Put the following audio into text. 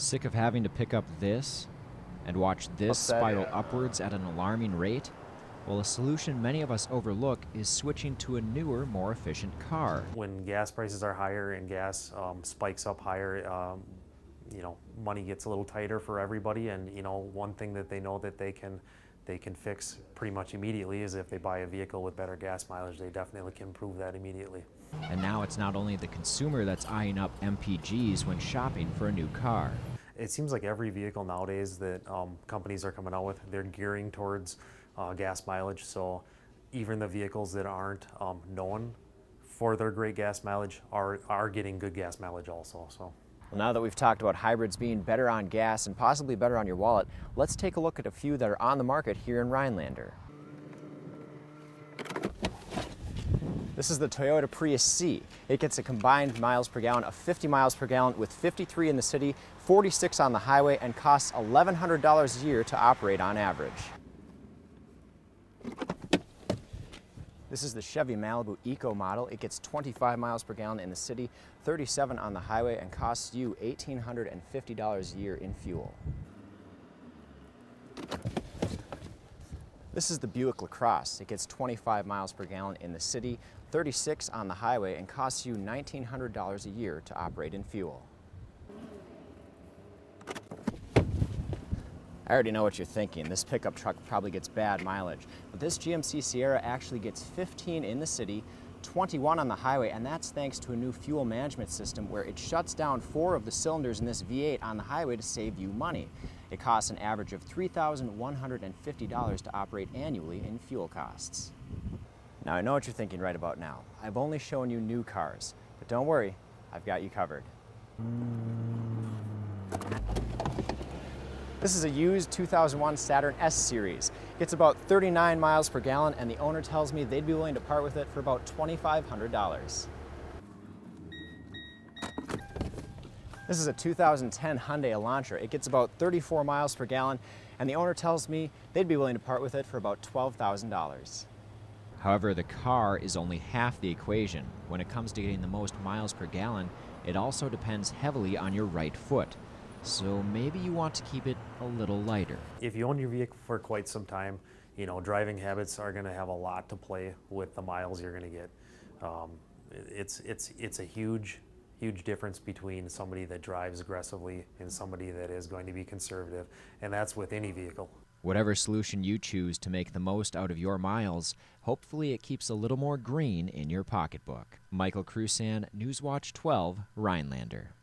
Sick of having to pick up this and watch this spiral upwards at an alarming rate? Well, a solution many of us overlook is switching to a newer, more efficient car. When gas prices are higher and gas spikes up higher, money gets a little tighter for everybody, and one thing that they know that they can fix pretty much immediately is if they buy a vehicle with better gas mileage. They definitely can improve that immediately. And now it's not only the consumer that's eyeing up MPGs when shopping for a new car. It seems like every vehicle nowadays that companies are coming out with, they're gearing towards gas mileage. So even the vehicles that aren't known for their great gas mileage are getting good gas mileage also. So. Well, now that we've talked about hybrids being better on gas and possibly better on your wallet, let's take a look at a few that are on the market here in Rhinelander. This is the Toyota Prius C. It gets a combined miles per gallon of 50 miles per gallon with 53 in the city, 46 on the highway, and costs $1,100 a year to operate on average. This is the Chevy Malibu Eco model. It gets 25 miles per gallon in the city, 37 on the highway, and costs you $1,850 a year in fuel. This is the Buick LaCrosse. It gets 25 miles per gallon in the city, 36 on the highway, and costs you $1,900 a year to operate in fuel. I already know what you're thinking. This pickup truck probably gets bad mileage, but this GMC Sierra actually gets 15 in the city, 21 on the highway, and that's thanks to a new fuel management system where it shuts down 4 of the cylinders in this V8 on the highway to save you money. It costs an average of $3,150 to operate annually in fuel costs. Now I know what you're thinking right about now. I've only shown you new cars, but don't worry, I've got you covered. This is a used 2001 Saturn S Series. It's about 39 miles per gallon, and the owner tells me they'd be willing to part with it for about $2,500. This is a 2010 Hyundai Elantra. It gets about 34 miles per gallon, and the owner tells me they'd be willing to part with it for about $12,000. However, the car is only half the equation. When it comes to getting the most miles per gallon, it also depends heavily on your right foot. So maybe you want to keep it a little lighter. If you own your vehicle for quite some time, driving habits are going to have a lot to play with the miles you're going to get. It's a huge difference between somebody that drives aggressively and somebody that is going to be conservative, and that's with any vehicle. Whatever solution you choose to make the most out of your miles, hopefully it keeps a little more green in your pocketbook. Michael Crusan, Newswatch 12, Rhinelander.